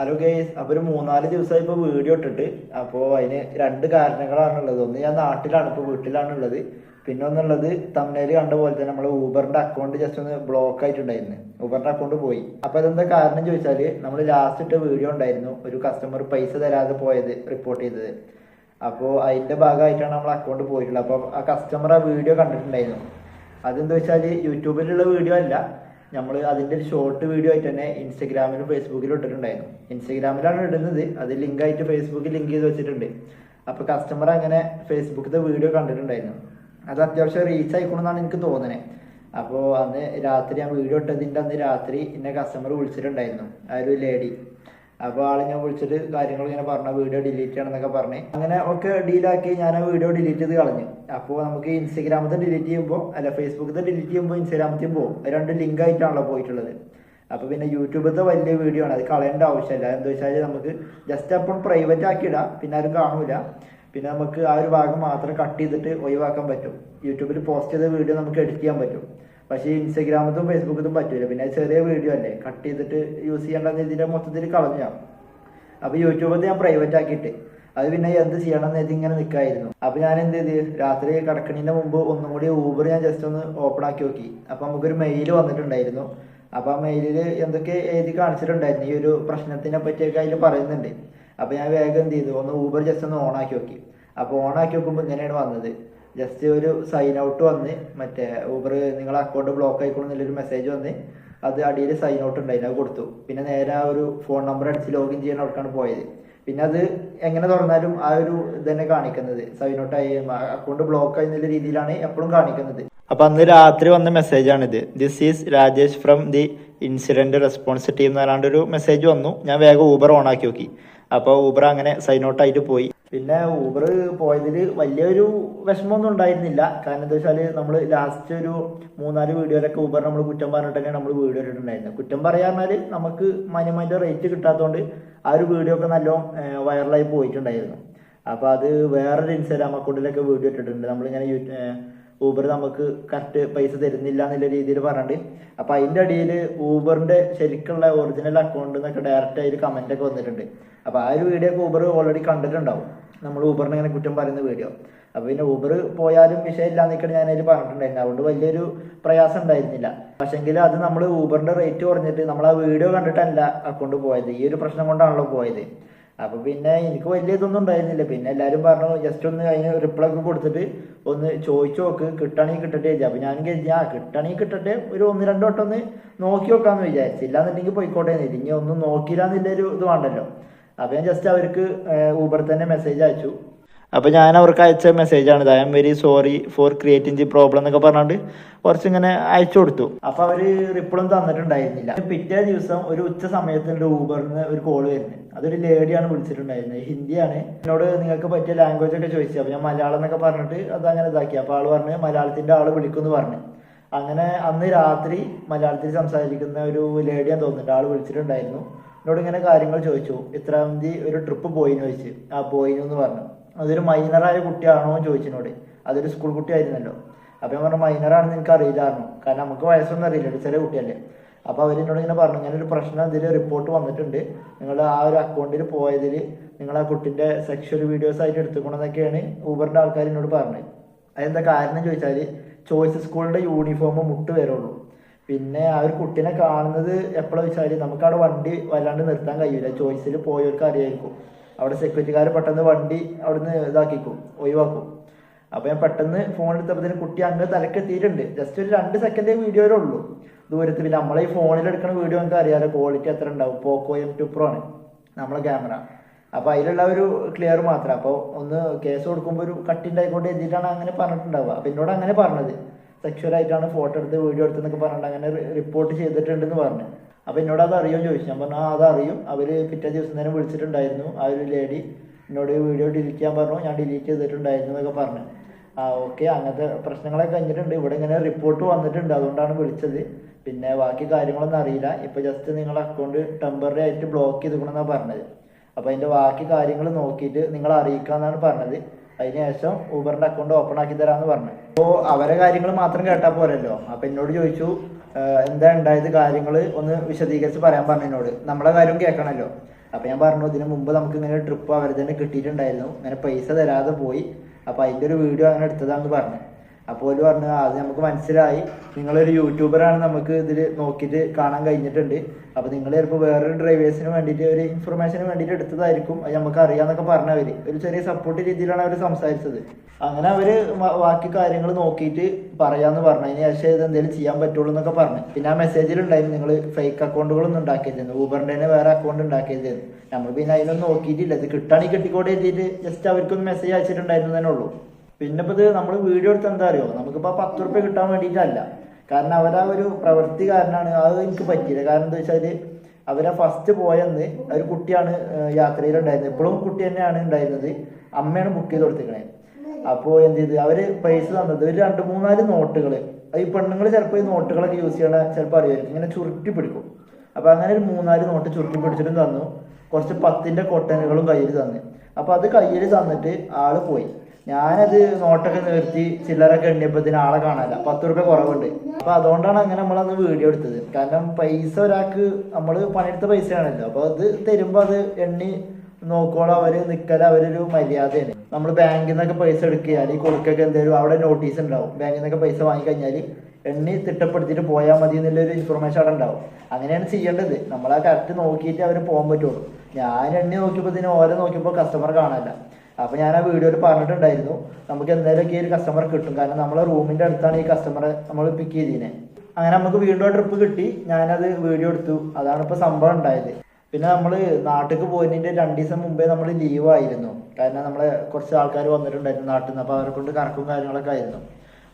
Hello guys, അപ്പോൾ ഒരു 3-4 ദിവസമായി ഇപ്പോൾ വീഡിയോ ഇട്ടിട്ട്. അപ്പോൾ അതിന് രണ്ട് കാരണങ്ങളാണുള്ളത്. ഒന്ന്, ഞാൻ നാട്ടിലാണ്, ഇപ്പോൾ വീട്ടിലാണുള്ളത്. പിന്നെ ഒന്നുള്ളത്, തമ്മിൽ കണ്ട പോലെ തന്നെ നമ്മൾ ഊബറിൻ്റെ അക്കൗണ്ട് ജസ്റ്റ് ഒന്ന് ബ്ലോക്ക് ആയിട്ടുണ്ടായിരുന്നു. ഊബറിൻ്റെ അക്കൗണ്ട് പോയി. അപ്പോൾ അതെന്താ കാരണം ചോദിച്ചാൽ, നമ്മൾ ലാസ്റ്റ് ഇട്ട വീഡിയോ ഉണ്ടായിരുന്നു, ഒരു കസ്റ്റമർ പൈസ തരാതെ പോയത് റിപ്പോർട്ട് ചെയ്തത്. അപ്പോൾ അതിൻ്റെ ഭാഗമായിട്ടാണ് നമ്മൾ അക്കൗണ്ട് പോയിട്ടുള്ളത്. അപ്പോൾ ആ കസ്റ്റമർ ആ വീഡിയോ കണ്ടിട്ടുണ്ടായിരുന്നു. അതെന്താ വെച്ചാൽ യൂട്യൂബിലുള്ള വീഡിയോ അല്ല, നമ്മൾ അതിൻ്റെ ഒരു ഷോർട്ട് വീഡിയോ ആയിട്ട് തന്നെ ഇൻസ്റ്റഗ്രാമിലും ഫേസ്ബുക്കിലും ഇട്ടിട്ടുണ്ടായിരുന്നു. ഇൻസ്റ്റഗ്രാമിലാണ് ഇടുന്നത്, അത് ലിങ്കായിട്ട് ഫേസ്ബുക്കിൽ ലിങ്ക് ചെയ്ത് വെച്ചിട്ടുണ്ട്. അപ്പോൾ കസ്റ്റമർ അങ്ങനെ ഫേസ്ബുക്കിലത്തെ വീഡിയോ കണ്ടിട്ടുണ്ടായിരുന്നു. അത് അത്യാവശ്യം റീച്ച് ആയിക്കണമെന്നാണ് എനിക്ക് തോന്നുന്നത്. അപ്പോൾ അന്ന് രാത്രി ഞാൻ വീഡിയോ ഇട്ടതിൻ്റെ അന്ന് രാത്രി എന്നെ കസ്റ്റമർ വിളിച്ചിട്ടുണ്ടായിരുന്നു, ആ ഒരു ലേഡി. അപ്പോൾ ആൾ ഞാൻ വിളിച്ചിട്ട് കാര്യങ്ങൾ ഇങ്ങനെ പറഞ്ഞ വീഡിയോ ഡിലീറ്റ് ചെയ്യണമെന്നൊക്കെ പറഞ്ഞ് അങ്ങനെ ഒക്കെ ഡീലാക്കി ഞാൻ ആ വീഡിയോ ഡിലീറ്റ് ചെയ്ത് കളഞ്ഞു. അപ്പോൾ നമുക്ക് ഇൻസ്റ്റഗ്രാമത്തെ ഡിലീറ്റ് ചെയ്യുമ്പോൾ ഫേസ്ബുക്കത്തെ ഡിലീറ്റ് ചെയ്യുമ്പോൾ ഇൻസ്റ്റഗ്രാമത്തെയും പോകും. രണ്ടും ലിങ്ക് ആയിട്ടാണല്ലോ പോയിട്ടുള്ളത്. അപ്പോൾ പിന്നെ യൂട്യൂബത്തെ വലിയ വീഡിയോ ആണ്, അത് കളയേണ്ട ആവശ്യമില്ല. എന്താ വെച്ചാൽ നമുക്ക് ജസ്റ്റ് അപ്പോൾ പ്രൈവറ്റ് ആക്കി ഇടാം, പിന്നെ ആരും കാണൂല. പിന്നെ നമുക്ക് ആ ഒരു ഭാഗം മാത്രം കട്ട് ചെയ്തിട്ട് ഒഴിവാക്കാൻ പറ്റും. യൂട്യൂബിൽ പോസ്റ്റ് ചെയ്ത വീഡിയോ നമുക്ക് എഡിറ്റ് ചെയ്യാൻ പറ്റും. പക്ഷേ ഇൻസ്റ്റഗ്രാമത്തും ഫേസ്ബുക്കത്തും പറ്റൂല. പിന്നെ ചെറിയ വീഡിയോ അല്ലേ, കട്ട് ചെയ്തിട്ട് യൂസ് ചെയ്യേണ്ടെന്ന് ഇതിൻ്റെ മൊത്തത്തിൽ കളഞ്ഞു. അപ്പോൾ യൂട്യൂബിൽ ഞാൻ പ്രൈവറ്റ് ആക്കിയിട്ട് അത് പിന്നെ എന്ത് ചെയ്യണമെന്ന് എഴുതി ഇങ്ങനെ നിൽക്കായിരുന്നു. അപ്പോൾ ഞാൻ എന്ത് ചെയ്ത്, രാത്രി കിടക്കുന്നതിൻ്റെ മുമ്പ് ഒന്നും കൂടി ഊബർ ഞാൻ ജസ്റ്റ് ഒന്ന് ഓപ്പൺ ആക്കി നോക്കി. അപ്പോൾ നമുക്കൊരു മെയിൽ വന്നിട്ടുണ്ടായിരുന്നു. അപ്പോൾ ആ മെയിലിൽ എന്തൊക്കെ എഴുതി കാണിച്ചിട്ടുണ്ടായിരുന്നു, ഈ ഒരു പ്രശ്നത്തിനെ പറ്റിയൊക്കെ അതിൽ പറയുന്നുണ്ട്. അപ്പോൾ ഞാൻ വേഗം എന്ത് ചെയ്തു, ഒന്ന് ഊബർ ജസ്റ്റ് ഒന്ന് ഓൺ ആക്കി നോക്കി. അപ്പോൾ ഓൺ ആക്കി നോക്കുമ്പോൾ ഇങ്ങനെയാണ് വന്നത്. ജസ്റ്റ് ഒരു സൈൻ ഔട്ട് വന്ന്, മറ്റേ ഊബർ നിങ്ങളെ അക്കൗണ്ട് ബ്ലോക്ക് ആയിക്കോളുന്നുള്ളൊരു മെസ്സേജ് വന്ന്, അത് അടിയിൽ സൈൻ ഔട്ട് ഉണ്ടായിരുന്നു, അത് കൊടുത്തു. പിന്നെ നേരെ ആ ഒരു ഫോൺ നമ്പർ അടിച്ച് ലോഗിൻ ചെയ്യാൻ അവർക്കാണ് പോയത്. പിന്നെ അത് എങ്ങനെ തുറന്നാലും ആ ഒരു ഇതന്നെ കാണിക്കുന്നത്, സൈൻ ഔട്ട് ആയി അക്കൗണ്ട് ബ്ലോക്ക് ആയി എന്നുള്ള രീതിയിലാണ് എപ്പോഴും കാണിക്കുന്നത്. അപ്പൊ അന്ന് രാത്രി വന്ന മെസ്സേജാണിത്. This is Rajesh from the incident response team എന്ന് പറയാണ്ട് ഒരു മെസ്സേജ് വന്നു. ഞാൻ വേഗം ഊബർ ഓൺ ആക്കി നോക്കി. അപ്പോൾ ഊബർ അങ്ങനെ സൈൻ ഔട്ട് ആയിട്ട് പോയി. പിന്നെ ഊബർ പോയതിൽ വലിയൊരു വിഷമമൊന്നും ഉണ്ടായിരുന്നില്ല. കാരണം എന്താ വെച്ചാൽ നമ്മൾ ലാസ്റ്റ് ഒരു 3-4 വീഡിയോയിലൊക്കെ ഊബർ നമ്മൾ കുറ്റം പറഞ്ഞിട്ട് തന്നെയാണ് നമ്മൾ വീഡിയോ ഇട്ടിട്ടുണ്ടായിരുന്നത്. കുറ്റം പറയാറിഞ്ഞാൽ നമുക്ക് മാന്യമായിട്ട് റേറ്റ് കിട്ടാത്തതുകൊണ്ട് ആ ഒരു വീഡിയോ ഒക്കെ നല്ലോണം വൈറലായി പോയിട്ടുണ്ടായിരുന്നു. അപ്പോൾ അത് വേറൊരു ഇൻസ്റ്റാഗ്രാം അക്കൗണ്ടിലൊക്കെ വീഡിയോ ഇട്ടിട്ടുണ്ട്. നമ്മളിങ്ങനെ ഊബർ നമുക്ക് കറക്റ്റ് പൈസ തരുന്നില്ല എന്നുള്ള രീതിയിൽ പറഞ്ഞിട്ട്. അപ്പോൾ അതിൻ്റെ അടിയിൽ ഊബറിൻ്റെ ശരിക്കുള്ള ഒറിജിനൽ അക്കൗണ്ട് എന്നൊക്കെ ഡയറക്റ്റ് ആയിട്ട് കമൻ്റ് ഒക്കെ വന്നിട്ടുണ്ട്. അപ്പോൾ ആ ഒരു വീഡിയോ ഒക്കെ ഊബർ ഓൾറെഡി കണ്ടിട്ടുണ്ടാവും, നമ്മൾ ഊബറിനെ ഇങ്ങനെ കുറ്റം പറയുന്ന വീഡിയോ. അപ്പോൾ പിന്നെ ഊബർ പോയാലും വിഷയമില്ല എന്നൊക്കെയാണ് ഞാനതിൽ പറഞ്ഞിട്ടുണ്ടായിരുന്നു. അതുകൊണ്ട് വലിയൊരു പ്രയാസം ഉണ്ടായിരുന്നില്ല. പക്ഷേങ്കിൽ അത് നമ്മൾ ഊബറിൻ്റെ റേറ്റ് കുറഞ്ഞിട്ട് നമ്മൾ ആ വീഡിയോ കണ്ടിട്ടല്ല അക്കൗണ്ട് പോയത്, ഈ ഒരു പ്രശ്നം കൊണ്ടാണല്ലോ പോയത്. അപ്പോൾ പിന്നെ എനിക്ക് വലിയ ഇതൊന്നും ഉണ്ടായിരുന്നില്ല. പിന്നെ എല്ലാവരും പറഞ്ഞു ജസ്റ്റ് ഒന്ന് അതിന് റിപ്ലൈ ഒക്കെ കൊടുത്തിട്ട് ഒന്ന് ചോദിച്ചു നോക്ക്, കിട്ടണമെങ്കിൽ കിട്ടട്ടെ ചോദിച്ചു. അപ്പോൾ ഞാൻ കരുതി കിട്ടണമെങ്കിൽ കിട്ടട്ടെ, ഒരു 1-2 വട്ടം ഒന്ന് നോക്കി നോക്കാമെന്ന് വിചാരിച്ചു. ഇല്ലാന്നുണ്ടെങ്കിൽ പോയിക്കോട്ടെ എന്നില്ല, ഇനി ഒന്നും നോക്കിയില്ല എന്നുള്ളൊരു ഇത് വേണ്ടല്ലോ. അപ്പോൾ ഞാൻ ജസ്റ്റ് അവർക്ക് ഊബർ തന്നെ മെസ്സേജ് അയച്ചു. അപ്പോൾ ഞാൻ അവർക്ക് അയച്ച മെസ്സേജാണ്, I am very sorry four creating the problem എന്നൊക്കെ പറഞ്ഞാണ്ട് കുറച്ചിങ്ങനെ അയച്ചു കൊടുത്തു. അപ്പോൾ അവർ റിപ്ലൈ തന്നിട്ടുണ്ടായിരുന്നില്ല. പിറ്റേ ദിവസം ഒരു ഉച്ച സമയത്തുണ്ട് ഊബറിന് ഒരു കോൾ വരുന്നത്. അതൊരു ലേഡിയാണ് വിളിച്ചിട്ടുണ്ടായിരുന്നത്, ഹിന്ദിയാണ്. എന്നോട് നിങ്ങൾക്ക് പറ്റിയ ലാംഗ്വേജ് ഒക്കെ ചോദിച്ചു. അപ്പോൾ ഞാൻ മലയാളം എന്നൊക്കെ പറഞ്ഞിട്ട് അതങ്ങനെ ഇതാക്കി. അപ്പോൾ ആൾ പറഞ്ഞ് മലയാളത്തിൻ്റെ ആൾ വിളിക്കുമെന്ന് പറഞ്ഞു. അങ്ങനെ അന്ന് രാത്രി മലയാളത്തിൽ സംസാരിക്കുന്ന ഒരു ലേഡിയാന്ന് തോന്നുന്നുണ്ട്, ആൾ വിളിച്ചിട്ടുണ്ടായിരുന്നു. എന്നോട് ഇങ്ങനെ കാര്യങ്ങൾ ചോദിച്ചു. ഇത്രാം തീയതി ഒരു ട്രിപ്പ് പോയിന്ന് ചോദിച്ചു. ആ പോയിന്നു എന്ന് പറഞ്ഞു. അതൊരു മൈനറായ കുട്ടിയാണോ എന്ന് ചോദിച്ചിനോട്. അതൊരു സ്കൂൾ കുട്ടിയായിരുന്നല്ലോ. അപ്പോൾ ഞാൻ പറഞ്ഞു മൈനറാണെന്ന് എനിക്ക് അറിയില്ലായിരുന്നു, കാരണം നമുക്ക് വയസ്സൊന്നും അറിയില്ല, ചെറിയ കുട്ടിയല്ലേ. അപ്പോൾ അവരെന്നോട് ഇങ്ങനെ പറഞ്ഞു, ഞാനൊരു പ്രശ്നം ഇതിൽ റിപ്പോർട്ട് വന്നിട്ടുണ്ട്, നിങ്ങളുടെ ആ ഒരു അക്കൗണ്ടിൽ പോയതിൽ നിങ്ങൾ ആ കുട്ടിൻ്റെ സെക്ഷൽ വീഡിയോസ് ആയിട്ട് എടുത്തുകൊണ്ടെന്നൊക്കെയാണ് ഊബറിൻ്റെ ആൾക്കാർ എന്നോട് പറഞ്ഞത്. അതെന്താ കാരണം ചോദിച്ചാൽ, ചോയ്സ് സ്കൂളിൻ്റെ യൂണിഫോം മുട്ട് വരുള്ളൂ. പിന്നെ ആ ഒരു കുട്ടീനെ കാണുന്നത് എപ്പോഴാണ് വെച്ചാൽ നമുക്കവിടെ വണ്ടി വല്ലാണ്ട് നിർത്താൻ കഴിയില്ല. ചോയ്സിൽ പോയവർക്ക് അറിയായിരിക്കും, അവിടെ സെക്യൂരിറ്റിക്കാർ പെട്ടെന്ന് വണ്ടി അവിടുന്ന് ഇതാക്കിക്കും, ഒഴിവാക്കും. അപ്പോൾ ഞാൻ പെട്ടെന്ന് ഫോൺ എടുത്തപ്പോൾ കുട്ടി അങ്ങ് തലക്കെത്തിയിട്ടുണ്ട്. ജസ്റ്റ് ഒരു 2 സെക്കൻഡ് വീഡിയോയിലേ ഉള്ളൂ ദൂരത്ത്. പിന്നെ നമ്മളെ ഈ ഫോണിൽ എടുക്കുന്ന വീഡിയോ നമുക്ക് അറിയാമല്ലോ ക്വാളിറ്റി എത്ര ഉണ്ടാവും. പോക്കോ M2 Pro ആണ് നമ്മളെ ക്യാമറ. അപ്പോൾ അതിലുള്ള ഒരു ക്ലിയർ മാത്രം. അപ്പോൾ ഒന്ന് കേസ് കൊടുക്കുമ്പോൾ ഒരു കട്ടിണ്ടായിക്കോട്ടെ എഴുതിയിട്ടാണ് അങ്ങനെ പറഞ്ഞിട്ടുണ്ടാവുക. അപ്പോൾ എന്നോട് അങ്ങനെ പറഞ്ഞത്, സെക്ഷുവലായിട്ടാണ് ഫോട്ടോ എടുത്ത് വീഡിയോ എടുത്തെന്നൊക്കെ പറഞ്ഞിട്ട് അങ്ങനെ റിപ്പോർട്ട് ചെയ്തിട്ടുണ്ടെന്ന് പറഞ്ഞു. അപ്പോൾ എന്നോട് അത് അറിയുമോ ചോദിച്ചു. ഞാൻ പറഞ്ഞു അത് അറിയും. അവർ പിറ്റേ ദിവസം തന്നെ വിളിച്ചിട്ടുണ്ടായിരുന്നു. ആ ഒരു ലേഡി എന്നോട് വീഡിയോ ഡിലീറ്റ് ചെയ്യാൻ പറഞ്ഞു, ഞാൻ ഡിലീറ്റ് ചെയ്തിട്ടുണ്ടായിരുന്നു എന്നൊക്കെ പറഞ്ഞു. ഓക്കെ, അങ്ങനത്തെ പ്രശ്നങ്ങളൊക്കെ കഴിഞ്ഞിട്ടുണ്ട്, ഇവിടെ ഇങ്ങനെ റിപ്പോർട്ട് വന്നിട്ടുണ്ട്, അതുകൊണ്ടാണ് വിളിച്ചത്. പിന്നെ ബാക്കി കാര്യങ്ങളൊന്നും അറിയില്ല. ഇപ്പോൾ ജസ്റ്റ് നിങ്ങളുടെ അക്കൗണ്ട് ടെമ്പററി ആയിട്ട് ബ്ലോക്ക് ചെയ്തിക്കണമെന്നാണ് പറഞ്ഞത്. അപ്പോൾ അതിൻ്റെ ബാക്കി കാര്യങ്ങൾ നോക്കിയിട്ട് നിങ്ങളെ അറിയിക്കാമെന്നാണ് പറഞ്ഞത്. അതിനുശേഷം ഊബറിൻ്റെ അക്കൗണ്ട് ഓപ്പൺ ആക്കി തരാമെന്ന് പറഞ്ഞു. അപ്പോൾ അവരെ കാര്യങ്ങൾ മാത്രം കേട്ടാൽ പോരല്ലോ. അപ്പോൾ എന്നോട് ചോദിച്ചു എന്താ ഉണ്ടായത്, കാര്യങ്ങൾ ഒന്ന് വിശദീകരിച്ച് പറയാൻ പറഞ്ഞു എന്നോട്. നമ്മളെ കാര്യം കേൾക്കണമല്ലോ. അപ്പോൾ ഞാൻ പറഞ്ഞു ഇതിന് മുമ്പ് നമുക്ക് ഇങ്ങനെ ട്രിപ്പ് അവർ തന്നെ കിട്ടിയിട്ടുണ്ടായിരുന്നു, ഇങ്ങനെ പൈസ തരാതെ പോയി, അപ്പോൾ അതിൻ്റെ ഒരു വീഡിയോ അങ്ങനെ എടുത്തതാണെന്ന് പറഞ്ഞു. അപ്പോൾ അവർ പറഞ്ഞു അത് നമുക്ക് മനസ്സിലായി, നിങ്ങളൊരു യൂട്യൂബറാണ്, നമുക്ക് ഇതിൽ നോക്കിയിട്ട് കാണാൻ കഴിഞ്ഞിട്ടുണ്ട്, അപ്പോൾ നിങ്ങൾ ചിലപ്പോൾ വേറൊരു ഡ്രൈവേഴ്സിന് വേണ്ടിയിട്ട് ഒരു ഇൻഫർമേഷന് വേണ്ടിയിട്ട് എടുത്തതായിരിക്കും, അത് നമുക്ക് അറിയാമെന്നൊക്കെ പറഞ്ഞവർ ഒരു ചെറിയ സപ്പോർട്ട് രീതിയിലാണ് അവർ സംസാരിച്ചത്. അങ്ങനെ അവർ ബാക്കി കാര്യങ്ങൾ നോക്കിയിട്ട് പറയാമെന്ന് പറഞ്ഞു. അതിന് ശേഷം ഇത് എന്തെങ്കിലും ചെയ്യാൻ പറ്റുള്ളൂ എന്നൊക്കെ പറഞ്ഞു. പിന്നെ ആ മെസ്സേജിലുണ്ടായിരുന്നു നിങ്ങൾ ഫേക്ക് അക്കൗണ്ടുകളൊന്നും ഉണ്ടാക്കിയിരുന്നു, ഊബറിൻ്റെ തന്നെ വേറെ അക്കൗണ്ട് ഉണ്ടാക്കിയതായിരുന്നു. നമ്മൾ പിന്നെ അതിനൊന്നും നോക്കിയിട്ടില്ല, ഇത് കിട്ടാണെങ്കിൽ കിട്ടിക്കോട്ടെ എഴുതിയിട്ട് ജസ്റ്റ് അവർക്കൊന്ന് മെസ്സേജ് അയച്ചിട്ടുണ്ടായിരുന്നു തന്നെ ഉള്ളൂ. പിന്നെ ഇപ്പോൾ ഇത് നമ്മൾ വീഡിയോ എടുത്ത് എന്താ അറിയോ, നമുക്കിപ്പോൾ 10 റുപ്യ കിട്ടാൻ വേണ്ടിയിട്ടല്ല, കാരണം അവരാ ഒരു പ്രവൃത്തി കാരണമാണ്. അത് എനിക്ക് പറ്റിയില്ല. കാരണം എന്താ വെച്ചാൽ അവരെ ഫസ്റ്റ് പോയെന്ന് ഒരു കുട്ടിയാണ് യാത്രയിലുണ്ടായിരുന്നത്, ഇപ്പോഴും കുട്ടി തന്നെയാണ് ഉണ്ടായിരുന്നത്, അമ്മയാണ് ബുക്ക് ചെയ്ത് കൊടുത്തിരിക്കണേ. അപ്പോൾ എന്ത് ചെയ്ത് അവർ പൈസ തന്നത് ഒരു 2-3-4 നോട്ടുകൾ, ഈ പെണ്ണുങ്ങൾ ചിലപ്പോൾ ഈ നോട്ടുകളൊക്കെ യൂസ് ചെയ്യണ ചിലപ്പോൾ അറിയായിരിക്കും, ഇങ്ങനെ ചുരുട്ടി പിടിക്കും. അപ്പോൾ അങ്ങനെ ഒരു 3-4 നോട്ട് ചുരുട്ടി പിടിച്ചിട്ടും തന്നു, കുറച്ച് 10ൻ്റെ കൊട്ടനുകളും കയ്യിൽ തന്നു. അപ്പോൾ അത് കയ്യിൽ തന്നിട്ട് ആള് പോയി. ഞാനത് നോട്ടൊക്കെ നിർത്തി ചില്ലറൊക്കെ എണ്ണിയപ്പോഴത്തേന് ആളെ കാണാനില്ല, 10 റുപ്യ കുറവുണ്ട്. അപ്പോൾ അതുകൊണ്ടാണ് അങ്ങനെ നമ്മളന്ന് വീഡിയോ എടുത്തത്. കാരണം പൈസ ഒരാൾക്ക് നമ്മൾ പണിയെടുത്ത പൈസയാണല്ലോ, അപ്പോൾ അത് തരുമ്പോൾ അത് എണ്ണി നോക്കോളം അവർ നിൽക്കല അവരൊരു മര്യാദയാണ്. നമ്മൾ ബാങ്കിൽ നിന്നൊക്കെ പൈസ എടുക്കുക അല്ലെങ്കിൽ കൊടുക്കൊക്കെ എന്തെങ്കിലും അവിടെ നോട്ടീസ് ഉണ്ടാവും, ബാങ്കിൽ നിന്നൊക്കെ പൈസ വാങ്ങിക്കഴിഞ്ഞാൽ എണ്ണി തിട്ടപ്പെടുത്തിയിട്ട് പോയാൽ മതി എന്നുള്ളൊരു ഇൻഫർമേഷൻ അവിടെ ഉണ്ടാവും. അങ്ങനെയാണ് ചെയ്യേണ്ടത്. നമ്മൾ ആ കറക്റ്റ് നോക്കിയിട്ട് അവർ പോകാൻ പറ്റുള്ളൂ. ഞാൻ എണ്ണി നോക്കിയപ്പോൾ ഓരോ നോക്കിയപ്പോൾ കസ്റ്റമർ കാണാനില്ല. അപ്പോൾ ഞാൻ ആ വീഡിയോയിൽ പറഞ്ഞിട്ടുണ്ടായിരുന്നു നമുക്ക് എന്തായാലും ഈ ഒരു കസ്റ്റമർ കിട്ടും, കാരണം നമ്മളെ റൂമിൻ്റെ അടുത്താണ് ഈ കസ്റ്റമറെ നമ്മൾ പിക്ക് ചെയ്തിനെ. അങ്ങനെ നമുക്ക് വീണ്ടും ആ ട്രിപ്പ് കിട്ടി, ഞാനത് വീഡിയോ എടുത്തു. അതാണ് ഇപ്പോൾ സംഭവം ഉണ്ടായത്. പിന്നെ നമ്മൾ നാട്ടിലേക്ക് പോയതിൻ്റെ 2 ദിവസം മുമ്പേ നമ്മൾ ലീവായിരുന്നു, കാരണം നമ്മളെ കുറച്ച് ആൾക്കാർ വന്നിട്ടുണ്ടായിരുന്നു നാട്ടിൽ നിന്ന്. അപ്പോൾ അവരെ കൊണ്ട് കറക്കും കാര്യങ്ങളൊക്കെ ആയിരുന്നു.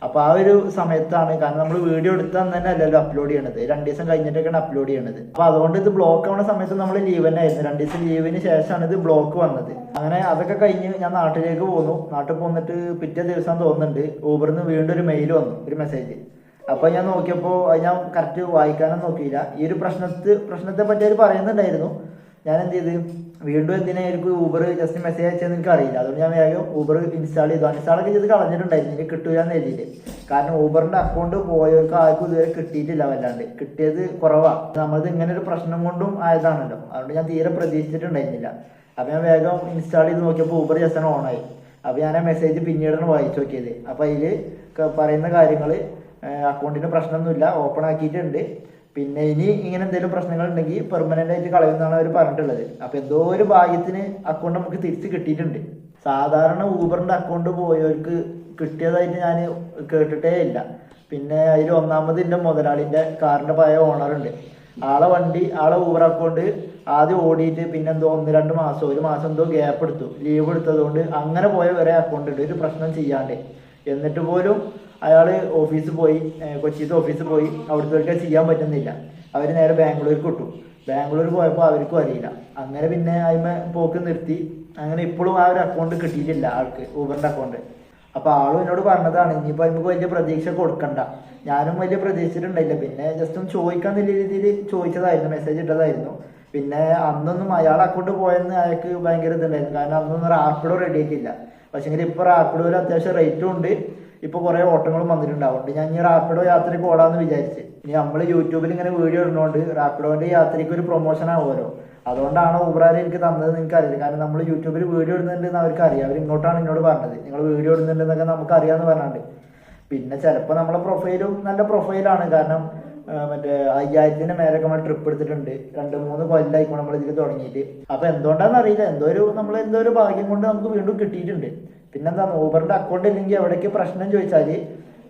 അപ്പോൾ ആ ഒരു സമയത്താണ്, കാരണം നമ്മൾ വീഡിയോ എടുത്താൽ തന്നെ അല്ലല്ലോ അപ്ലോഡ് ചെയ്യണത്, 2 ദിവസം കഴിഞ്ഞിട്ടൊക്കെയാണ് അപ്ലോഡ് ചെയ്യണത്. അപ്പോൾ അതുകൊണ്ട് ഇത് ബ്ലോക്ക് ആവുന്ന സമയത്ത് നമ്മൾ ലീവ് തന്നെ ആയിരുന്നു. 2 ദിവസം ലീവിന് ശേഷമാണ് ഇത് ബ്ലോക്ക് വന്നത്. അങ്ങനെ അതൊക്കെ കഴിഞ്ഞ് ഞാൻ നാട്ടിലേക്ക് പോന്നു. നാട്ടിൽ പോന്നിട്ട് പിറ്റേ ദിവസം തോന്നുന്നുണ്ട് ഊബറിൽ നിന്ന് വീണ്ടും ഒരു മെയിൽ വന്നു, ഒരു മെസ്സേജ്. അപ്പോൾ ഞാൻ നോക്കിയപ്പോൾ അത് ഞാൻ കറക്റ്റ് വായിക്കാനൊന്നും നോക്കിയില്ല. ഈ ഒരു പ്രശ്നത്തെ പറ്റി അവർ പറയുന്നുണ്ടായിരുന്നു. ഞാൻ എന്ത് ചെയ്ത് വീണ്ടും എന്തിനായിരിക്കും ഊബർ ജസ്റ്റ് മെസ്സേജ് അയച്ചതെന്ന് എനിക്ക് അറിയില്ല. അതുകൊണ്ട് ഞാൻ വേഗം ഊബർ ഇൻസ്റ്റാൾ ചെയ്തു. അൺഇൻസ്റ്റാളൊക്കെ ചെയ്ത് കളഞ്ഞിട്ടുണ്ടായിരുന്നു, എനിക്ക് കിട്ടൂല എന്ന് എഴുതിയിട്ട്. കാരണം ഊബറിൻ്റെ അക്കൗണ്ട് പോയവർക്ക് ആർക്കും ഇതുവരെ കിട്ടിയിട്ടില്ല, വല്ലാണ്ട് കിട്ടിയത് കുറവാണ്. നമ്മളത് ഇങ്ങനെ ഒരു പ്രശ്നം കൊണ്ടും ആയതാണല്ലോ, അതുകൊണ്ട് ഞാൻ തീരെ പ്രതീക്ഷിച്ചിട്ടുണ്ടായിരുന്നില്ല. അപ്പോൾ ഞാൻ വേഗം ഇൻസ്റ്റാൾ ചെയ്ത് നോക്കിയപ്പോൾ ഊബർ ജസ്റ്റ് ഓണായി. അപ്പോൾ ഞാൻ ആ മെസ്സേജ് പിന്നീടാണ് വായിച്ചു നോക്കിയത്. അപ്പോൾ അതിൽ പറയുന്ന കാര്യങ്ങൾ അക്കൗണ്ടിന് പ്രശ്നമൊന്നുമില്ല, ഓപ്പൺ ആക്കിയിട്ടുണ്ട്. പിന്നെ ഇനി ഇങ്ങനെ എന്തെങ്കിലും പ്രശ്നങ്ങൾ ഉണ്ടെങ്കിൽ പെർമനന്റ് ആയിട്ട് കളയുന്നതാണ് അവർ പറഞ്ഞിട്ടുള്ളത്. അപ്പോൾ എന്തോ ഒരു ഭാഗ്യത്തിന് അക്കൗണ്ട് നമുക്ക് തിരിച്ച് കിട്ടിയിട്ടുണ്ട്. സാധാരണ ഊബറിൻ്റെ അക്കൗണ്ട് പോയവർക്ക് കിട്ടിയതായിട്ട് ഞാൻ കേട്ടിട്ടേ ഇല്ല. പിന്നെ അതിൽ ഒന്നാമത് എൻ്റെ മുതലാളിൻ്റെ കാറിൻ്റെ പഴയ ഓണറുണ്ട്, ആളെ ഊബർ അക്കൗണ്ട് ആദ്യം ഓടിയിട്ട് പിന്നെ എന്തോ 1-2 മാസം 1 മാസം എന്തോ ഗ്യാപ്പ് എടുത്തു, ലീവ് എടുത്തതുകൊണ്ട് അങ്ങനെ പോയ വരെ അക്കൗണ്ട് ഉണ്ട്, ഒരു പ്രശ്നം ചെയ്യാണ്ട്. എന്നിട്ട് പോലും അയാൾ ഓഫീസിൽ പോയി, കൊച്ചിയിലത്തെ ഓഫീസിൽ പോയി, അവിടുത്തെ ചെയ്യാൻ പറ്റുന്നില്ല. അവർ നേരെ ബാംഗ്ലൂർക്ക് വിട്ടു. ബാംഗ്ലൂർ പോയപ്പോൾ അവർക്കും അറിയില്ല. അങ്ങനെ പിന്നെ അതിന്മേ പോക്ക് നിർത്തി. അങ്ങനെ ഇപ്പോഴും ആ ഒരു അക്കൗണ്ട് കിട്ടിയിട്ടില്ല ആൾക്ക്, ഊബറിൻ്റെ അക്കൗണ്ട്. അപ്പോൾ ആളും എന്നോട് പറഞ്ഞതാണ് ഇനിയിപ്പോൾ നമുക്ക് വലിയ പ്രതീക്ഷ കൊടുക്കണ്ട. ഞാനും വലിയ പ്രതീക്ഷിച്ചിട്ടുണ്ടായില്ല. പിന്നെ ജസ്റ്റ് ഒന്ന് ചോദിക്കാൻ നല്ല രീതിയിൽ ചോദിച്ചതായിരുന്നു, മെസ്സേജ് ഇട്ടതായിരുന്നു. പിന്നെ അന്നൊന്നും അയാൾ അക്കൗണ്ട് പോയെന്ന് അയാൾക്ക് ഭയങ്കര ഇതുണ്ടായിരുന്നു, കാരണം അന്നൊന്നും റാപ്പിഡോ റെഡി ആയിട്ടില്ല. പക്ഷേങ്കിൽ ഇപ്പോൾ റാപ്പിഡോയിൽ അത്യാവശ്യം റേറ്റും ഉണ്ട്, ഇപ്പോൾ കുറേ ഓട്ടങ്ങളും വന്നിട്ടുണ്ടാവുന്നുണ്ട്. ഞാൻ ഈ റാപ്പിഡോ യാത്രയ്ക്ക് ഓടാമെന്ന് വിചാരിച്ച്. ഇനി നമ്മൾ യൂട്യൂബിൽ ഇങ്ങനെ വീഡിയോ ഇടുന്നതുകൊണ്ട് റാപ്പിഡോൻ്റെ യാത്രയ്ക്ക് ഒരു പ്രൊമോഷൻ ആവുമല്ലോ, അതുകൊണ്ടാണ് ഊബറാർ എനിക്ക് തന്നത് എനിക്കറിയില്ല. കാരണം നമ്മൾ യൂട്യൂബിൽ വീഡിയോ ഇടുന്നുണ്ടെന്ന് അവർക്ക് അറിയാം. അവർ ഇങ്ങോട്ടാണ് എന്നോട് പറഞ്ഞത് നിങ്ങൾ വീഡിയോ ഇടുന്നുണ്ടെന്നൊക്കെ നമുക്ക് അറിയാമെന്ന് പറഞ്ഞാണ്ട്. പിന്നെ ചിലപ്പോൾ നമ്മളെ പ്രൊഫൈലും നല്ല പ്രൊഫൈലാണ്, കാരണം മറ്റേ 5000-ന് മേലൊക്കെ നമ്മൾ ട്രിപ്പ് എടുത്തിട്ടുണ്ട്. 2-3 കൊല്ലമായിക്കോ നമ്മൾ ഇതിൽ തുടങ്ങിയിട്ട്. അപ്പോൾ എന്തുകൊണ്ടാണെന്ന് അറിയില്ല, എന്തോ ഒരു ഭാഗ്യം കൊണ്ട് നമുക്ക് വീണ്ടും കിട്ടിയിട്ടുണ്ട്. പിന്നെന്താ, ഊബറിൻ്റെ അക്കൗണ്ട് ഇല്ലെങ്കിൽ എവിടേക്ക് പ്രശ്നം ചോദിച്ചാൽ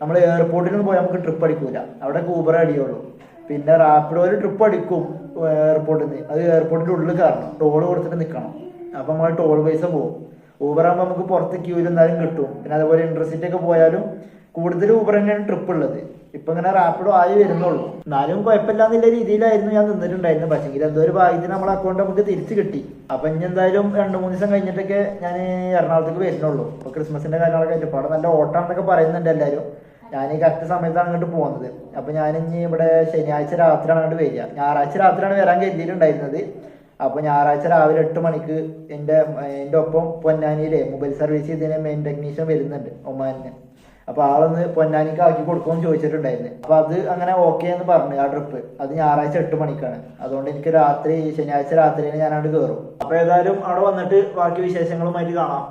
നമ്മൾ എയർപോർട്ടിൽ പോയി നമുക്ക് ട്രിപ്പ് അടിക്കൂല, അവിടെ ഊബർ അടിയുള്ളൂ. പിന്നെ റാപ്പിഡോയിൽ ട്രിപ്പ് അടിക്കും എയർപോർട്ടിൽ നിന്ന്, അത് എയർപോർട്ടിൻ്റെ ഉള്ളിൽ കയറണം, ടോൾ കൊടുത്തിട്ട് നിൽക്കണം. അപ്പം നമ്മൾ ടോൾ പൈസ പോകും. ഊബർ ആകുമ്പോൾ നമുക്ക് പുറത്ത് ക്യൂവിൽ എന്തായാലും കിട്ടും. പിന്നെ അതുപോലെ ഇൻട്രസിറ്റി ഒക്കെ പോയാലും കൂടുതൽ ഊബർ തന്നെയാണ് ട്രിപ്പ് ഉള്ളത്. ഇപ്പം ഇങ്ങനെ റാപ്പിഡോ ആയി വരുന്നുള്ളൂ. എന്നാലും കുഴപ്പമില്ലാന്നുള്ള രീതിയിലായിരുന്നു ഞാൻ നിന്നിട്ടുണ്ടായിരുന്നു. പക്ഷേങ്കിൽ എന്തോ ഒരു ഭാഗ്യത്തിന് നമ്മളെ അക്കൗണ്ട് നമുക്ക് തിരിച്ച് കിട്ടി. അപ്പം ഇനി എന്തായാലും 2-3 ദിവസം കഴിഞ്ഞിട്ടൊക്കെ ഞാൻ എറണാകുളത്തേക്ക് വരുന്നുള്ളൂ. അപ്പോൾ ക്രിസ്മസിൻ്റെ കാര്യങ്ങളൊക്കെ ആയിട്ട് ഇപ്പോൾ അവിടെ നല്ല ഓട്ടാണെന്നൊക്കെ പറയുന്നുണ്ട് എല്ലാവരും. ഞാൻ ഈ കറക്റ്റ് സമയത്താണ് അങ്ങോട്ട് പോകുന്നത്. അപ്പോൾ ഞാനിനി ഇവിടെ ശനിയാഴ്ച രാത്രിയാണ് അങ്ങോട്ട് വരിക. ഞായറാഴ്ച രാത്രിയാണ് വരാൻ കരുതിയിട്ടുണ്ടായിരുന്നത്. അപ്പോൾ ഞായറാഴ്ച രാവിലെ 8 മണിക്ക് എൻ്റെ ഒപ്പം പൊന്നാനിയിലെ മൊബൈൽ സർവീസ് ഇതിന് മെയിൻ ടെക്നീഷ്യൻ വരുന്നുണ്ട്, ഒമാനിന്. അപ്പൊ ആളൊന്ന് പൊന്നാനിക്ക് ആക്കി കൊടുക്കുമെന്ന് ചോദിച്ചിട്ടുണ്ടായിരുന്നു. അപ്പൊ അത് അങ്ങനെ ഓക്കെ എന്ന് പറഞ്ഞു ആ ട്രിപ്പ്. അത് ഞായറാഴ്ച 8 മണിക്കാണ്. അതുകൊണ്ട് എനിക്ക് ശനിയാഴ്ച രാത്രിയിൽ ഞാൻ അവിടെ കയറും. അപ്പൊ ഏതായാലും അവിടെ വന്നിട്ട് ബാക്കി വിശേഷങ്ങളുമായിട്ട് കാണാം.